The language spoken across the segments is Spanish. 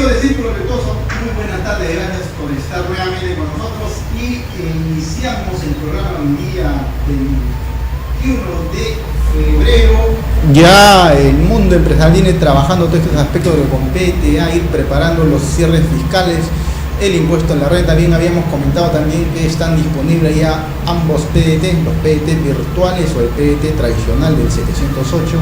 Amigos de Círculo Virtuoso, muy buenas tardes, gracias por estar nuevamente con nosotros y iniciamos el programa el día 21 de febrero. Ya el mundo empresarial viene trabajando todos estos aspectos de lo que compete a ir preparando los cierres fiscales, el impuesto a la renta. Bien, habíamos comentado también que están disponibles ya ambos PDT, los PDT virtuales o el PDT tradicional del 708.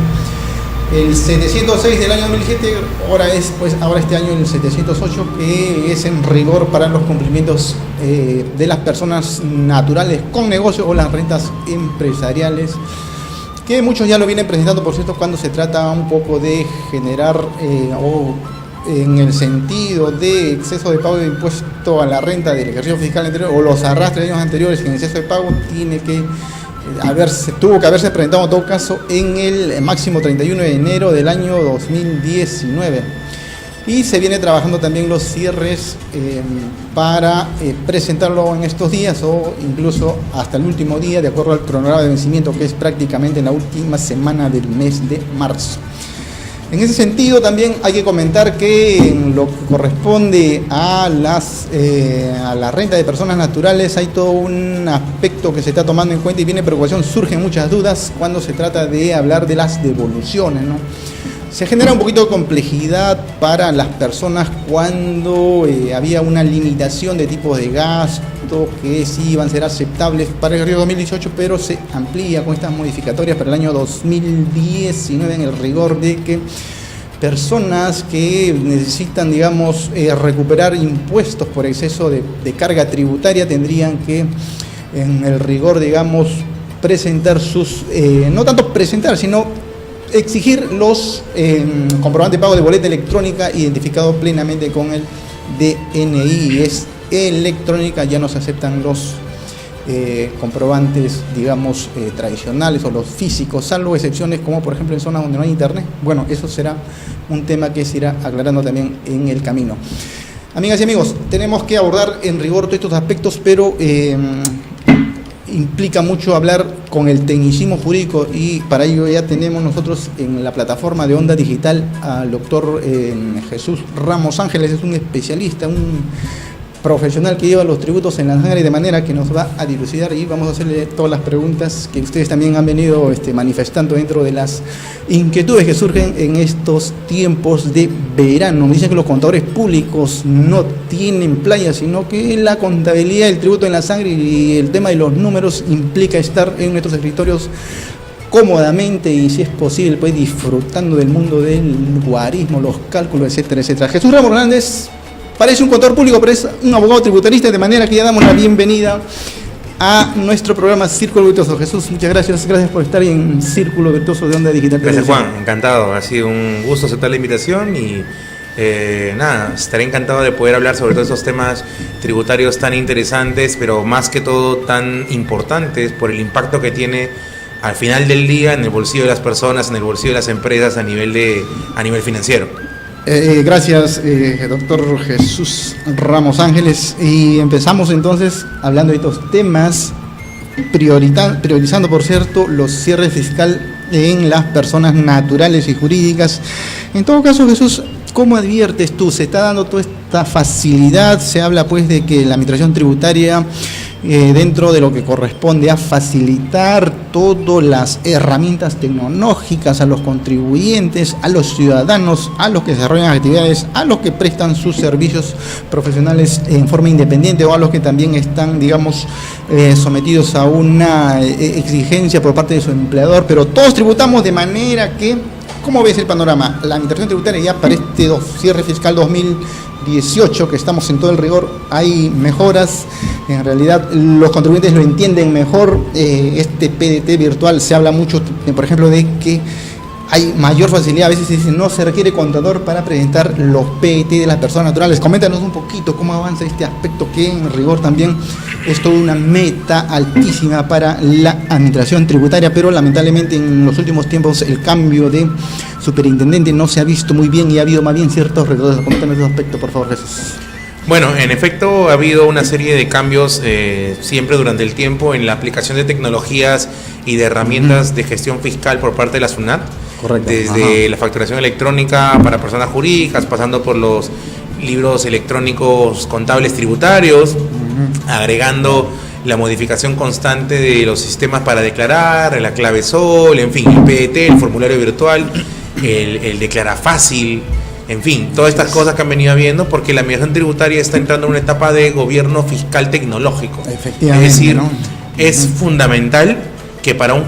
El 706 del año 2007, ahora este año el 708, que es en rigor para los cumplimientos de las personas naturales con negocio o las rentas empresariales, que muchos ya lo vienen presentando, por cierto, cuando se trata un poco de generar o en el sentido de exceso de pago de impuesto a la renta del ejercicio fiscal anterior o los arrastres de años anteriores en exceso de pago, tuvo que haberse presentado en todo caso en el máximo 31 de enero del año 2019. Y se viene trabajando también los cierres para presentarlo en estos días o incluso hasta el último día, de acuerdo al cronograma de vencimiento, que es prácticamente en la última semana del mes de marzo. En ese sentido también hay que comentar que en lo que corresponde a la renta de personas naturales hay todo un aspecto que se está tomando en cuenta y viene preocupación, surgen muchas dudas cuando se trata de hablar de las devoluciones, ¿no? Se genera un poquito de complejidad para las personas cuando había una limitación de tipos de gasto que sí iban a ser aceptables para el ejercicio 2018, pero se amplía con estas modificatorias para el año 2019 en el rigor de que personas que necesitan, recuperar impuestos por exceso de carga tributaria tendrían que, en el rigor, presentar no tanto presentar, sino exigir los comprobantes de pago de boleta electrónica identificado plenamente con el DNI. Es electrónica, ya no se aceptan los comprobantes, tradicionales o los físicos, salvo excepciones como por ejemplo en zonas donde no hay internet. Bueno, eso será un tema que se irá aclarando también en el camino. Amigas y amigos, tenemos que abordar en rigor todos estos aspectos, pero implica mucho hablar con el tecnicismo jurídico y para ello ya tenemos nosotros en la plataforma de Onda Digital al doctor Jesús Ramos Ángeles. Es un especialista, un profesional que lleva los tributos en la sangre, de manera que nos va a dilucidar y vamos a hacerle todas las preguntas que ustedes también han venido manifestando dentro de las inquietudes que surgen en estos tiempos de verano. Me dicen que los contadores públicos no tienen playa, sino que la contabilidad del tributo en la sangre y el tema de los números implica estar en nuestros escritorios cómodamente y, si es posible, pues disfrutando del mundo del guarismo, los cálculos, etcétera, etcétera. Jesús Ramos Hernández parece un contador público, pero es un abogado tributarista, de manera que ya damos la bienvenida a nuestro programa Círculo Virtuoso. Jesús, muchas gracias por estar en Círculo Virtuoso de Onda Digital. Gracias, Juan, encantado, ha sido un gusto aceptar la invitación y estaré encantado de poder hablar sobre todos esos temas tributarios tan interesantes, pero más que todo tan importantes por el impacto que tiene al final del día en el bolsillo de las personas, en el bolsillo de las empresas a nivel financiero. Gracias, doctor Jesús Ramos Ángeles. Y empezamos entonces hablando de estos temas, priorizando, por cierto, los cierres fiscal en las personas naturales y jurídicas. En todo caso, Jesús, ¿cómo adviertes tú? ¿Se está dando toda esta facilidad? Se habla pues de que la administración tributaria, dentro de lo que corresponde a facilitar todas las herramientas tecnológicas a los contribuyentes, a los ciudadanos, a los que desarrollan actividades, a los que prestan sus servicios profesionales en forma independiente o a los que también están, sometidos a una exigencia por parte de su empleador, pero todos tributamos de manera que, ¿cómo ves el panorama? La administración tributaria ya para este cierre fiscal 2018, que estamos en todo el rigor, hay mejoras. En realidad los contribuyentes lo entienden mejor. Este PDT virtual, se habla mucho, por ejemplo, de que hay mayor facilidad. A veces se dice no se requiere contador para presentar los PDT de las personas naturales. Coméntanos un poquito cómo avanza este aspecto, que en rigor también es toda una meta altísima para la administración tributaria, pero lamentablemente en los últimos tiempos el cambio de superintendente no se ha visto muy bien y ha habido más bien ciertos retrocesos. Coméntanos ese aspecto, por favor, Jesús. Bueno, en efecto ha habido una serie de cambios siempre durante el tiempo en la aplicación de tecnologías y de herramientas de gestión fiscal por parte de la SUNAT. Correcto. Desde la facturación electrónica para personas jurídicas, pasando por libros electrónicos contables tributarios, agregando la modificación constante de los sistemas para declarar, la clave SOL, en fin, el PET, el formulario virtual, el declara fácil, en fin, todas estas cosas que han venido viendo, porque la administración tributaria está entrando en una etapa de gobierno fiscal tecnológico. Efectivamente, es decir, ¿no? Es fundamental que para una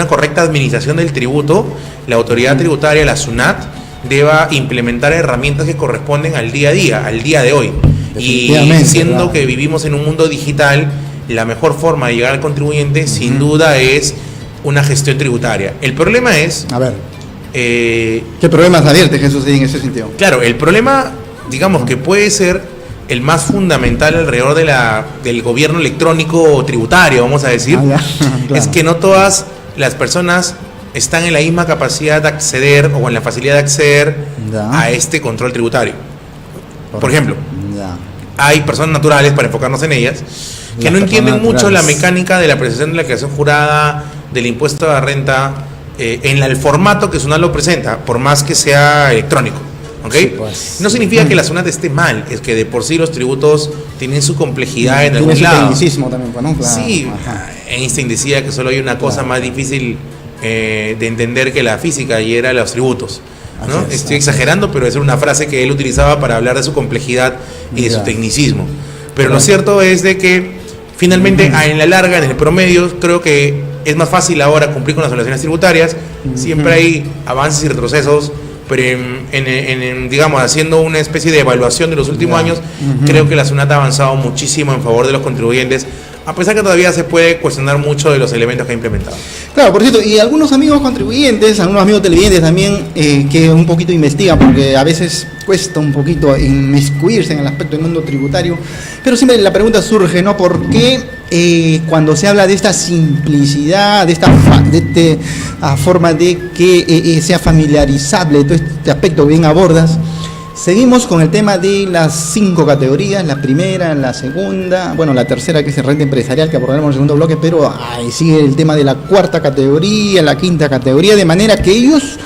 correcta administración del tributo, la autoridad tributaria, la SUNAT, deba implementar herramientas que corresponden al día a día, al día de hoy. Y siendo que vivimos en un mundo digital, la mejor forma de llegar al contribuyente, sin duda, es una gestión tributaria. El problema es... A ver, ¿qué problemas advierte Jesús en ese sentido? Claro, el problema, digamos, que puede ser el más fundamental alrededor del gobierno electrónico tributario, vamos a decir, claro. Es que no todas las personas están en la misma capacidad de acceder o en la facilidad de acceder a este control tributario. Por ejemplo, hay personas naturales, para enfocarnos en ellas, que no entienden mucho la mecánica de la apreciación de la declaración jurada, del impuesto a la renta, en el formato que SUNAT lo presenta, por más que sea electrónico. ¿Okay? Sí, pues, no significa que la SUNAT esté mal, es que de por sí los tributos tienen su complejidad en algún lado. Tiene su tecnicismo también, ¿no? Claro. Sí, Einstein decía que solo hay una cosa más difícil de entender que la física, y era los tributos, ¿no? Estoy exagerando, pero esa es una frase que él utilizaba para hablar de su complejidad y de su tecnicismo. Pero lo cierto es de que finalmente, en la larga, en el promedio, creo que es más fácil ahora cumplir con las obligaciones tributarias. Siempre hay avances y retrocesos, pero digamos, haciendo una especie de evaluación de los últimos años, creo que la SUNAT ha avanzado muchísimo en favor de los contribuyentes, a pesar que todavía se puede cuestionar mucho de los elementos que ha implementado. Claro, por cierto, y algunos amigos contribuyentes, algunos amigos televidentes también, que un poquito investigan, porque a veces cuesta un poquito inmiscuirse en el aspecto del mundo tributario, pero siempre la pregunta surge, ¿no? ¿Por qué cuando se habla de esta simplicidad, de esta forma de que sea familiarizable todo este aspecto que bien abordas, seguimos con el tema de las 5 categorías, la primera, la segunda, bueno, la tercera, que es el renta empresarial, que abordaremos en el segundo bloque, pero ahí sigue el tema de la cuarta categoría, la quinta categoría, de manera que ellos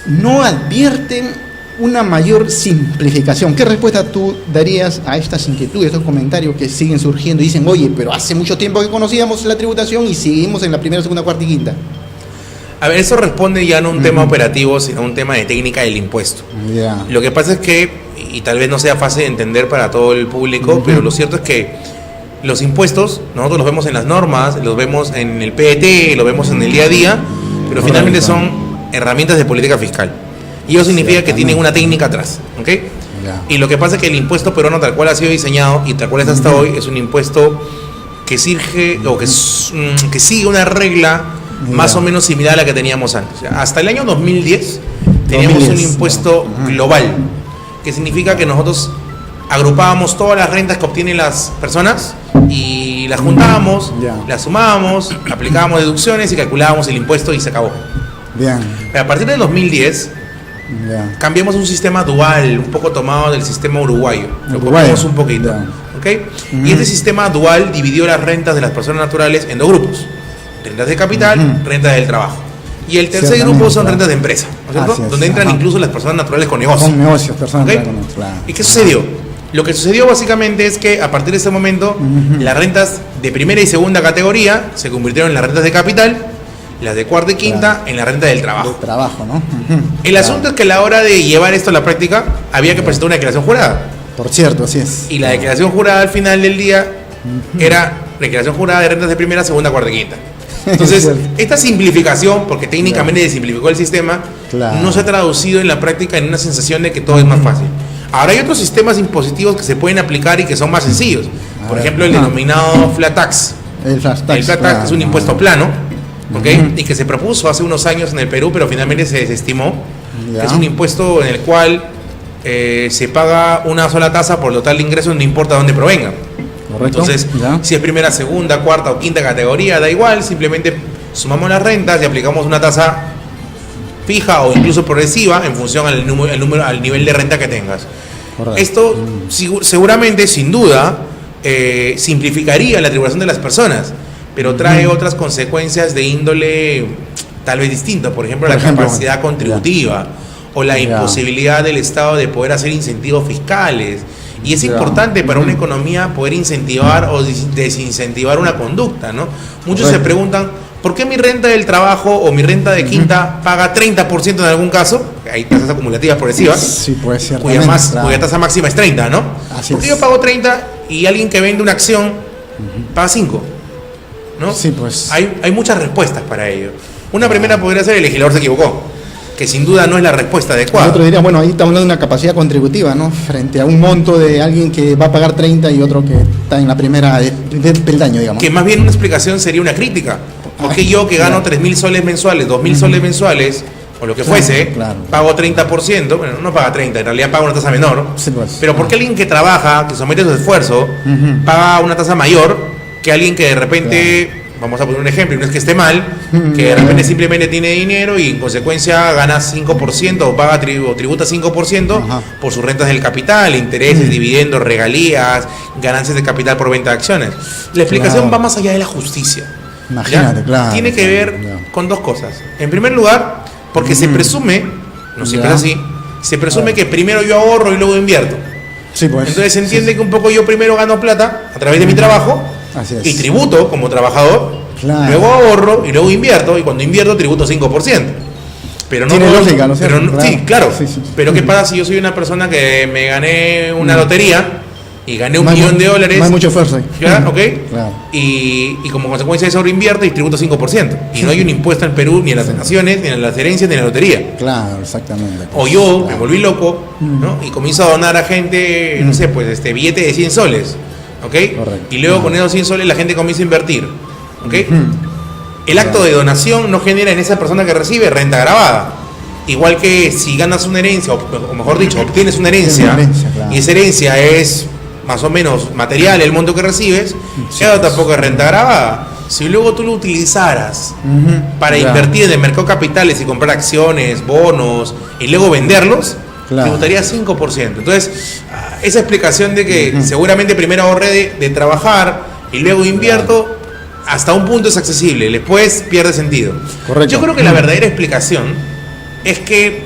no advierten una mayor simplificación. ¿Qué respuesta tú darías a estas inquietudes, estos comentarios que siguen surgiendo y dicen, oye, pero hace mucho tiempo que conocíamos la tributación y seguimos en la primera, segunda, cuarta y quinta? A ver, eso responde ya no a un tema operativo, sino a un tema de técnica del impuesto. Lo que pasa es que, y tal vez no sea fácil de entender para todo el público, pero lo cierto es que los impuestos, nosotros los vemos en las normas, los vemos en el PET, los vemos en el día a día, pero finalmente son herramientas de política fiscal. Y eso significa que tienen una técnica atrás, ¿ok? Y lo que pasa es que el impuesto peruano, tal cual ha sido diseñado y tal cual es hasta hoy, es un impuesto que sigue una regla más o menos similar a la que teníamos antes. Hasta el año 2010 teníamos un impuesto global, que significa que nosotros agrupábamos todas las rentas que obtienen las personas y las juntábamos, las sumábamos, aplicábamos deducciones y calculábamos el impuesto y se acabó. Pero a partir del 2010 cambiamos un sistema dual, un poco tomado del sistema uruguayo. Lo copiamos un poquito. ¿Okay? Y este sistema dual dividió las rentas de las personas naturales en 2 grupos: rentas de capital, rentas del trabajo. Y el tercer grupo son rentas de empresa, ¿no es cierto? Donde entran incluso las personas naturales con negocios. Con negocios, personas ¿Okay? ¿Y qué sucedió? Lo que sucedió básicamente es que a partir de ese momento las rentas de primera y segunda categoría se convirtieron en las rentas de capital, las de cuarta y quinta en la renta del trabajo. Del trabajo, ¿no? El asunto es que a la hora de llevar esto a la práctica había que presentar una declaración jurada. Por cierto, así es. Y la declaración jurada al final del día era declaración jurada de rentas de primera, segunda, cuarta y quinta. Entonces, esta simplificación, porque técnicamente se simplificó el sistema, no se ha traducido en la práctica en una sensación de que todo es más fácil. Ahora hay otros sistemas impositivos que se pueden aplicar y que son más sencillos. Por ejemplo, el denominado flat tax. El flat tax es un impuesto plano, ¿okay? Y que se propuso hace unos años en el Perú, pero finalmente se desestimó. Es un impuesto en el cual se paga una sola tasa por total de ingresos, no importa dónde provenga. Entonces, si es primera, segunda, cuarta o quinta categoría, da igual, simplemente sumamos las rentas y aplicamos una tasa fija o incluso progresiva en función al nivel de renta que tengas. Esto seguramente, sin duda, simplificaría la tributación de las personas, pero trae otras consecuencias de índole tal vez distinta, por ejemplo, la capacidad contributiva o la imposibilidad del Estado de poder hacer incentivos fiscales. Y es importante para una economía poder incentivar o desincentivar una conducta, ¿no? Muchos se preguntan, ¿por qué mi renta del trabajo o mi renta de quinta paga 30% en algún caso? Hay tasas acumulativas progresivas. Sí, puede ser. Cuya tasa máxima es 30, ¿no? ¿Por qué yo pago 30 y alguien que vende una acción paga 5? ¿No? Sí, pues. Hay muchas respuestas para ello. Una primera podría ser: el legislador se equivocó, que sin duda no es la respuesta adecuada. Otro diría, bueno, ahí estamos hablando de una capacidad contributiva, ¿no? Frente a un monto de alguien que va a pagar 30 y otro que está en la primera peldaño, digamos. Que más bien una explicación sería una crítica. Porque yo que gano 3.000 soles mensuales, 2.000 soles mensuales, o lo que fuese, pago 30%, bueno, no paga 30, en realidad paga una tasa menor. Sí, pues. Pero ¿por qué alguien que trabaja, que somete su esfuerzo, paga una tasa mayor que alguien que de repente... Vamos a poner un ejemplo, y no es que esté mal, que de repente simplemente tiene dinero y en consecuencia gana 5% o paga o tributa 5% por sus rentas del capital, intereses, dividendos, regalías, ganancias de capital por venta de acciones? La explicación va más allá de la justicia. Imagínate, Tiene que ver con dos cosas. En primer lugar, porque se presume, no siempre es así, se presume que primero yo ahorro y luego invierto. Sí, pues. Entonces se entiende que un poco yo primero gano plata a través de mi trabajo, y tributo como trabajador, luego ahorro y luego invierto, y cuando invierto tributo 5%. Pero no tiene lógica, ¿no? Sí, claro. Pero ¿qué pasa si yo soy una persona que me gané una lotería y gané $1 millón? No hay mucho esfuerzo. ¿Ya? ¿Ok? Y como consecuencia de eso invierto y tributo 5%. Y no hay un impuesto en Perú ni en las donaciones, ni en las herencias, ni en la lotería. Claro, exactamente. O yo me volví loco, ¿no? Y comienzo a donar a gente, no sé, pues billete de 100 soles. ¿Ok? Correcto. Y luego con esos 100 soles la gente comienza a invertir. ¿Ok? El acto de donación no genera en esa persona que recibe renta grabada. Igual que si ganas una herencia, o mejor dicho, obtienes una herencia, y esa herencia es más o menos material el monto que recibes, eso tampoco es renta grabada. Si luego tú lo utilizaras para invertir en el mercado de capitales y comprar acciones, bonos, y luego venderlos, tributaría 5%. Entonces, esa explicación de que seguramente primero ahorré de trabajar y luego invierto, hasta un punto es accesible, después pierde sentido. Correcto. Yo creo que la verdadera explicación es que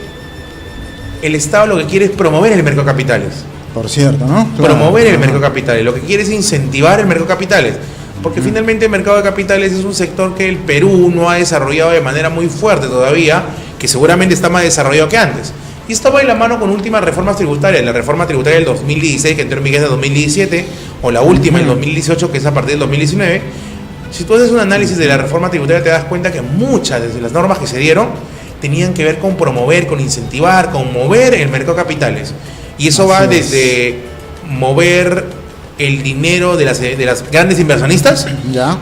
el Estado lo que quiere es promover el mercado de capitales. Por cierto, ¿no? Promover el mercado de capitales, lo que quiere es incentivar el mercado de capitales. Porque finalmente el mercado de capitales es un sector que el Perú no ha desarrollado de manera muy fuerte todavía, que seguramente está más desarrollado que antes. Y esto va de la mano con últimas reformas tributarias, la reforma tributaria del 2016, que entró en vigencia en 2017, o la última en 2018, que es a partir del 2019. Si tú haces un análisis de la reforma tributaria, te das cuenta que muchas de las normas que se dieron tenían que ver con promover, con incentivar, con mover el mercado de capitales. Y eso va desde mover el dinero de las grandes inversionistas,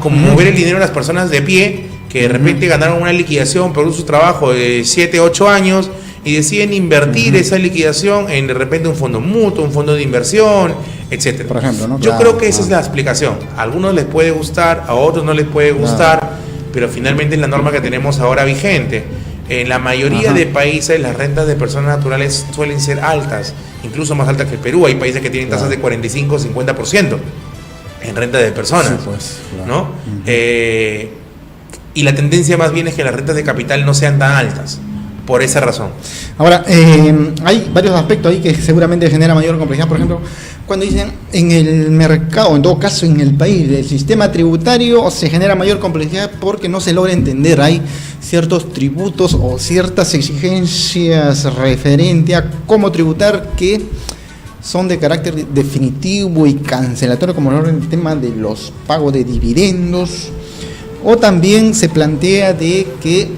como mover el dinero de las personas de pie, que de repente ganaron una liquidación por su trabajo de 7, 8 años, y deciden invertir esa liquidación en de repente un fondo mutuo, un fondo de inversión, etcétera. Por ejemplo, ¿no? Yo creo que esa es la explicación. A algunos les puede gustar, a otros no les puede gustar, pero finalmente es la norma que tenemos ahora vigente. En la mayoría de países las rentas de personas naturales suelen ser altas, incluso más altas que el Perú. Hay países que tienen tasas de 45-50% en renta de personas, ¿no? Y la tendencia más bien es que las rentas de capital no sean tan altas. Por esa razón. Ahora, hay varios aspectos ahí que seguramente generan mayor complejidad. Por ejemplo, cuando dicen en el mercado, en todo caso en el país, el sistema tributario se genera mayor complejidad porque no se logra entender. Hay ciertos tributos o ciertas exigencias referente a cómo tributar que son de carácter definitivo y cancelatorio, como el tema de los pagos de dividendos. O también se plantea de que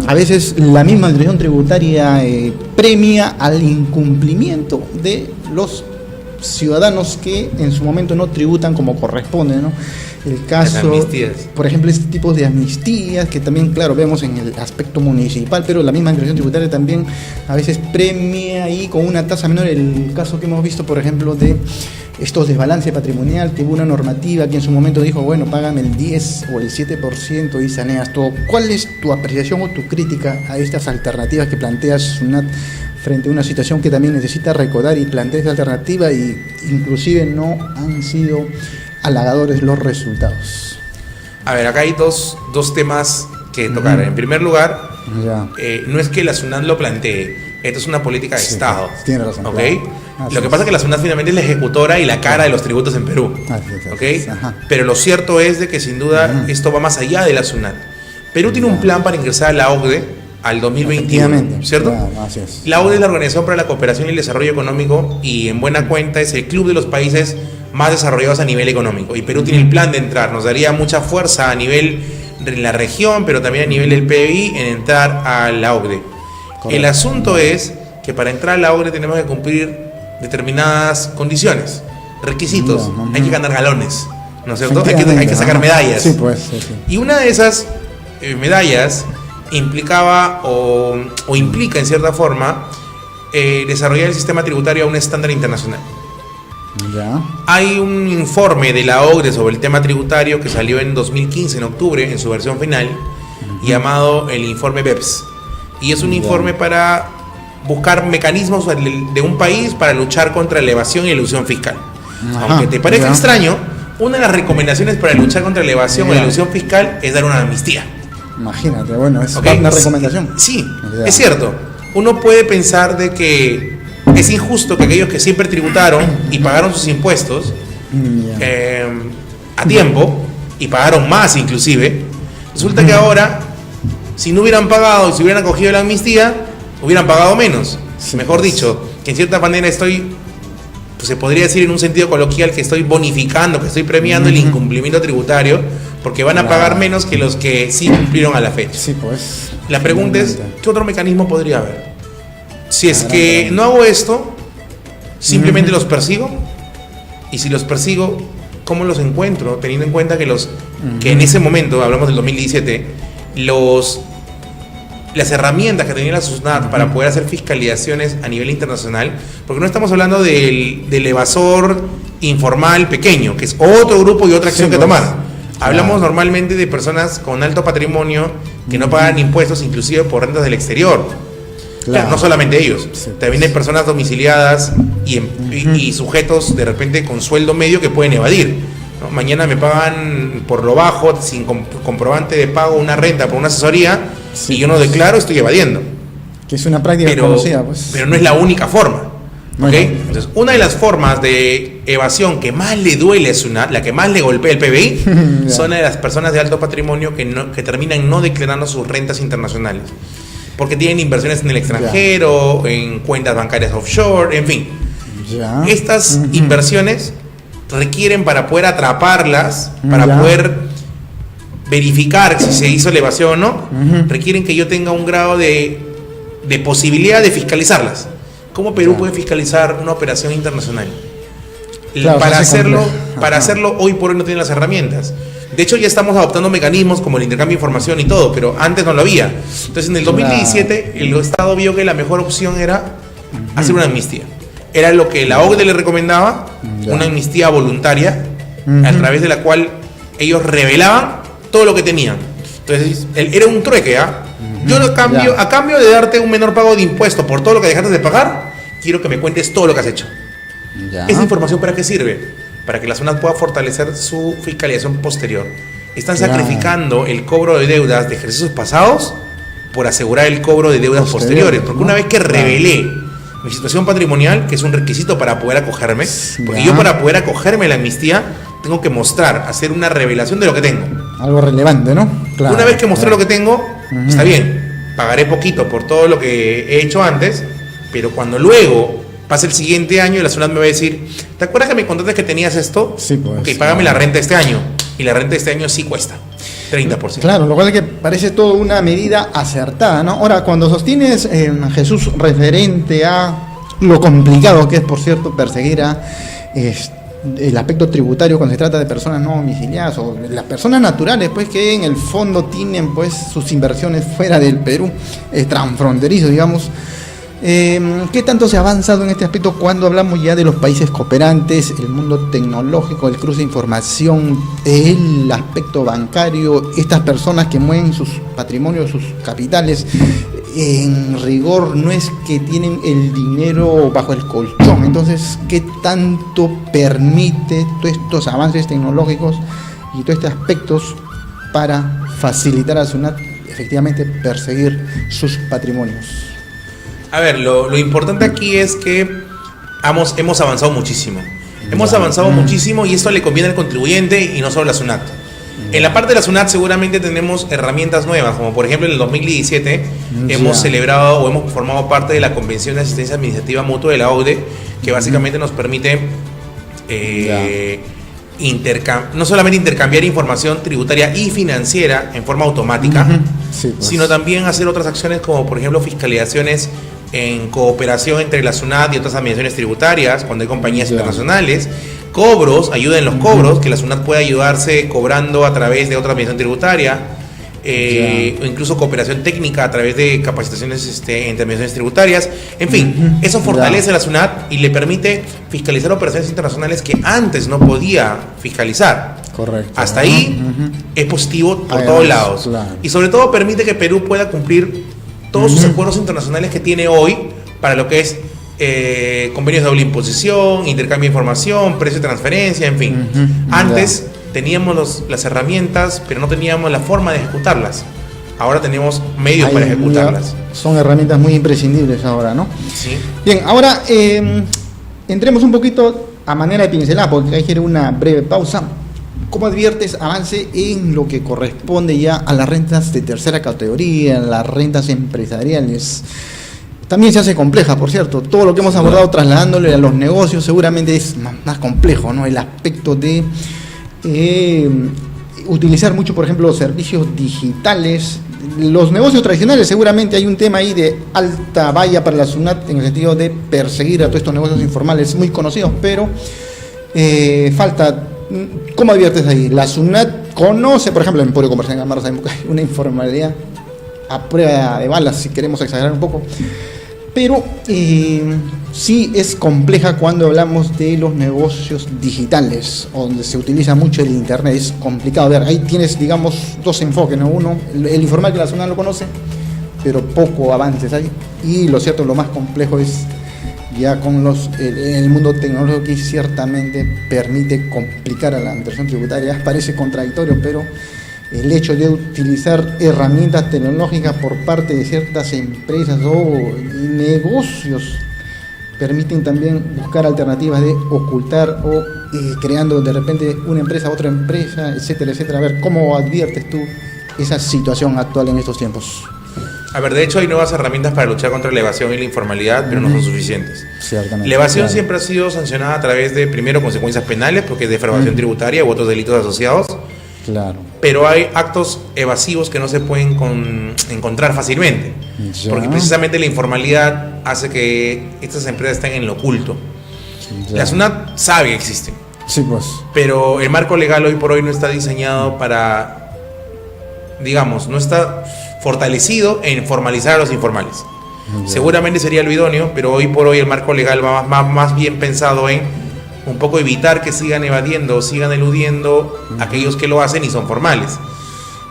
a veces la misma administración tributaria premia al incumplimiento de los ciudadanos que en su momento no tributan como corresponde, ¿no? El caso, por ejemplo, este tipo de amnistías que también, claro, vemos en el aspecto municipal, pero la misma administración tributaria también a veces premia ahí con una tasa menor. El caso que hemos visto, por ejemplo, de estos desbalance patrimonial, que hubo una normativa que en su momento dijo, bueno, págame el 10 o el 7% y saneas todo. ¿Cuál es tu apreciación o tu crítica a estas alternativas que planteas, Sunat, frente a una situación que también necesita recordar y plantea esta alternativa y inclusive no han sido halagadores los resultados? A ver, acá hay dos temas que tocar. En primer lugar, no es que la SUNAT lo plantee, Esto es una política de Sí, Estado. tiene razón, ¿Ok? claro. Así Lo que es. pasa es que la SUNAT finalmente es la ejecutora y la cara de los tributos en Perú. Así es, ¿Ok? así es, ajá. Pero lo cierto es de que sin duda esto va más allá de la SUNAT. Perú tiene un plan para ingresar a la OCDE al 2021, Efectivamente, ¿cierto? claro, así es. La OCDE es la Organización para la Cooperación y el Desarrollo Económico y en buena cuenta es el club de los países más desarrollados a nivel económico. Y Perú tiene el plan de entrar. Nos daría mucha fuerza a nivel de la región, pero también a nivel del PBI en entrar a la OCDE. Correcto. El asunto es que para entrar a la OCDE tenemos que cumplir determinadas condiciones, requisitos. Ya, Hay que ganar galones, ¿no es cierto? Hay que sacar medallas. Sí, pues, sí, sí. Y una de esas medallas implicaba o implica en cierta forma desarrollar el sistema tributario a un estándar internacional. Ya. Hay un informe de la OCDE sobre el tema tributario que salió en 2015, en octubre, en su versión final, llamado el informe BEPS. Y es un informe para buscar mecanismos de un país para luchar contra la evasión y la elusión fiscal. Ajá, Aunque te parezca ya. extraño, una de las recomendaciones para luchar contra la evasión o la Ya. ilusión fiscal es dar una amnistía. Imagínate, bueno, es ¿Ok? una recomendación. Sí, Ya. es cierto. Uno puede pensar de que es injusto que aquellos que siempre tributaron y pagaron sus impuestos Ya. a tiempo y pagaron más inclusive, resulta que ahora, si no hubieran pagado y si hubieran acogido la amnistía, hubieran pagado menos. Sí, Mejor pues. dicho, que en cierta manera estoy, pues se podría decir en un sentido coloquial que estoy bonificando, que estoy premiando el incumplimiento tributario, porque van a Claro. pagar menos que los que sí cumplieron a la fecha. Sí, pues. La pregunta es, Finalmente. ¿qué otro mecanismo podría haber? Si es La gran que pregunta. no hago esto, simplemente los persigo, y si los persigo, ¿cómo los encuentro? Teniendo en cuenta que que en ese momento, hablamos del 2017, las herramientas que tenía la SUNAT para poder hacer fiscalizaciones a nivel internacional, porque no estamos hablando del evasor informal pequeño, que es otro grupo y otra acción Sí, que pues. tomar. Hablamos Claro. normalmente de personas con alto patrimonio que no pagan impuestos, inclusive por rentas del exterior. Claro, no solamente ellos, Sí, también hay personas domiciliadas y sujetos de repente con sueldo medio que pueden evadir, ¿no? Mañana me pagan por lo bajo, sin comprobante de pago, una renta por una asesoría, Sí, y yo no pues. declaro, estoy evadiendo. Que es una práctica conocida, pues. Pero no es la única forma. Bueno. ¿Ok? Entonces, una de las formas de evasión que más le duele a SUNAT, la que más le golpea el PBI, Ya. son de las personas de alto patrimonio que terminan no declarando sus rentas internacionales. Porque tienen inversiones en el extranjero, en cuentas bancarias offshore, en fin. Ya. Estas Ujú. inversiones requieren, para poder atraparlas, para Ya. poder verificar si se hizo la evasión o no, Ujú. requieren que yo tenga un grado de posibilidad de fiscalizarlas. ¿Cómo Perú Ya. puede fiscalizar una operación internacional? Claro, Para se hace hacerlo, complejo. para Ajá. hacerlo hoy por hoy no tienen las herramientas. De hecho, ya estamos adoptando mecanismos como el intercambio de información y todo, pero antes no lo había. Entonces, en el 2017, el Estado vio que la mejor opción era hacer una amnistía. Era lo que la OCDE le recomendaba, Ya. una amnistía voluntaria, a Ujú. través de la cual ellos revelaban todo lo que tenían. Entonces, era un trueque, ¿ah? Yo Ya. a cambio de darte un menor pago de impuesto por todo lo que dejaste de pagar, quiero que me cuentes todo lo que has hecho. Ya. ¿Esa información para qué sirve? Para que la SUNAT pueda fortalecer su fiscalización posterior. Están Claro. sacrificando el cobro de deudas de ejercicios pasados por asegurar el cobro de deudas Posteriores, posteriores. Porque ¿no? una vez que Claro. revelé mi situación patrimonial, que es un requisito para poder acogerme, porque Ya. yo para poder acogerme a la amnistía tengo que mostrar, hacer una revelación de lo que tengo. Algo relevante, ¿no? Claro. Una vez que mostré claro. lo que tengo, Ujú. está bien, pagaré poquito por todo lo que he hecho antes, pero cuando luego pase el siguiente año, la SUNAT me va a decir, ¿te acuerdas que me contaste que tenías esto? Sí, pues. Ok, págame la renta este año. Y la renta de este año sí cuesta 30%. Claro, lo cual es que parece toda una medida acertada, ¿no? Ahora, cuando sostienes, Jesús, referente a lo complicado que es, por cierto, perseguir a el aspecto tributario cuando se trata de personas no domiciliadas o las personas naturales, pues que en el fondo tienen pues sus inversiones fuera del Perú, transfronterizo, digamos. ¿Qué tanto se ha avanzado en este aspecto cuando hablamos ya de los países cooperantes, el mundo tecnológico, el cruce de información, el aspecto bancario, estas personas que mueven sus patrimonios, sus capitales? En rigor no es que tienen el dinero bajo el colchón, entonces ¿qué tanto permite todos estos avances tecnológicos y todos estos aspectos para facilitar a SUNAT efectivamente perseguir sus patrimonios? A ver, lo importante aquí es que hemos avanzado muchísimo. Hemos avanzado muchísimo y esto le conviene al contribuyente y no solo a la SUNAT. En la parte de la SUNAT seguramente tenemos herramientas nuevas, como por ejemplo en el 2017 hemos celebrado o hemos formado parte de la Convención de Asistencia Administrativa Mutua de la OCDE, que básicamente nos permite no solamente intercambiar información tributaria y financiera en forma automática, sino también hacer otras acciones como por ejemplo fiscalizaciones en cooperación entre la SUNAT y otras administraciones tributarias cuando hay compañías internacionales, cobros, ayuda en los cobros, que la SUNAT puede ayudarse cobrando a través de otra administración tributaria, o incluso cooperación técnica a través de capacitaciones entre administraciones tributarias. En fin, eso fortalece a la SUNAT y le permite fiscalizar operaciones internacionales que antes no podía fiscalizar. Correcto. Hasta ahí es positivo por todos lados. Y sobre todo permite que Perú pueda cumplir todos sus acuerdos internacionales que tiene hoy para lo que es convenios de doble imposición, intercambio de información, precio de transferencia, en fin. Antes teníamos las herramientas, pero no teníamos la forma de ejecutarlas. Ahora tenemos medios para ejecutarlas. Son herramientas muy imprescindibles ahora, ¿no? Sí. Bien, ahora entremos un poquito a manera de pincelada, porque hay que ir a una breve pausa. ¿Cómo adviertes avance en lo que corresponde ya a las rentas de tercera categoría, las rentas empresariales? También se hace compleja, por cierto. Todo lo que hemos abordado trasladándole a los negocios seguramente es más complejo, ¿no? El aspecto de utilizar mucho, por ejemplo, los servicios digitales. Los negocios tradicionales seguramente hay un tema ahí de alta valla para la SUNAT en el sentido de perseguir a todos estos negocios informales muy conocidos, pero falta. ¿Cómo adviertes ahí? La SUNAT conoce, por ejemplo, en Emporio Comercial en Amaro sabemos que hay una informalidad a prueba de balas, si queremos exagerar un poco, pero sí es compleja cuando hablamos de los negocios digitales, donde se utiliza mucho el internet, es complicado. A ver, ahí tienes, digamos, dos enfoques, ¿no? Uno, el informal que la SUNAT lo conoce, pero poco avances hay, y lo cierto, lo más complejo es ya con el mundo tecnológico, que ciertamente permite complicar a la administración tributaria. Parece contradictorio, pero el hecho de utilizar herramientas tecnológicas por parte de ciertas empresas o negocios permiten también buscar alternativas de ocultar o creando de repente una empresa a otra empresa, etcétera, etcétera. A ver, ¿cómo adviertes tú esa situación actual en estos tiempos? A ver, de hecho hay nuevas herramientas para luchar contra la evasión y la informalidad, pero no son suficientes. Ciertamente. La evasión siempre ha sido sancionada a través de, primero, consecuencias penales, porque es defraudación tributaria u otros delitos asociados. Claro. Pero hay actos evasivos que no se pueden encontrar fácilmente, porque precisamente la informalidad hace que estas empresas estén en lo oculto. La SUNAT sabe que existen, sí, pues, pero el marco legal hoy por hoy no está diseñado para, digamos, no está fortalecido en formalizar a los informales. Seguramente sería lo idóneo, pero hoy por hoy el marco legal va más bien pensado en un poco evitar que sigan evadiendo o sigan eludiendo aquellos que lo hacen y son formales.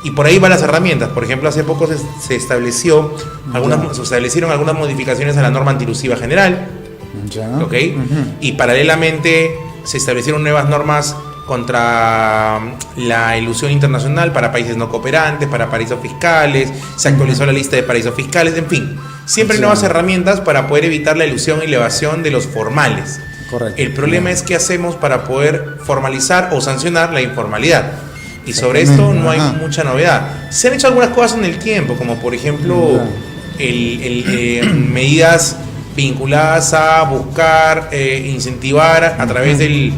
Y por ahí van las herramientas. Por ejemplo, hace poco se establecieron algunas modificaciones a la norma antielusiva general. ¿Ok? Y paralelamente se establecieron nuevas normas contra la ilusión internacional para países no cooperantes, para paraísos fiscales, se actualizó la lista de paraísos fiscales, en fin. Siempre hay nuevas herramientas para poder evitar la ilusión y la evasión de los formales. Correcto. El problema es qué hacemos para poder formalizar o sancionar la informalidad. Y sobre esto no hay mucha novedad. Se han hecho algunas cosas en el tiempo, como por ejemplo medidas vinculadas a buscar incentivar a través del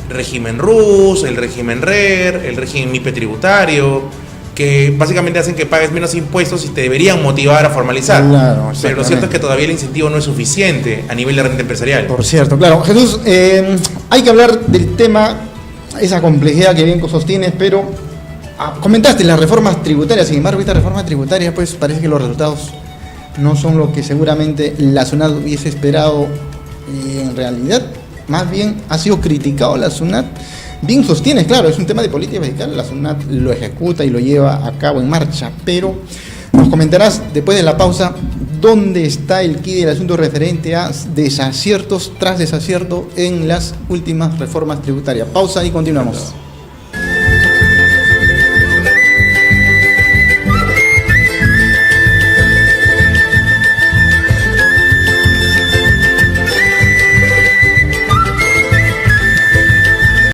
régimen RUS, el régimen RER, el régimen MIPE tributario, que básicamente hacen que pagues menos impuestos y te deberían motivar a formalizar. Claro, pero lo cierto es que todavía el incentivo no es suficiente a nivel de renta empresarial. Por cierto, claro. Jesús, hay que hablar del tema, esa complejidad que bien sostienes, pero comentaste las reformas tributarias. Sin embargo, esta reforma tributaria, pues parece que los resultados no son lo que seguramente la SUNAT hubiese esperado en realidad. Más bien ha sido criticado la SUNAT. Bien sostienes, claro, es un tema de política fiscal, la SUNAT lo ejecuta y lo lleva a cabo en marcha, pero nos comentarás después de la pausa dónde está el quid del asunto referente a desaciertos tras desacierto en las últimas reformas tributarias. Pausa y continuamos.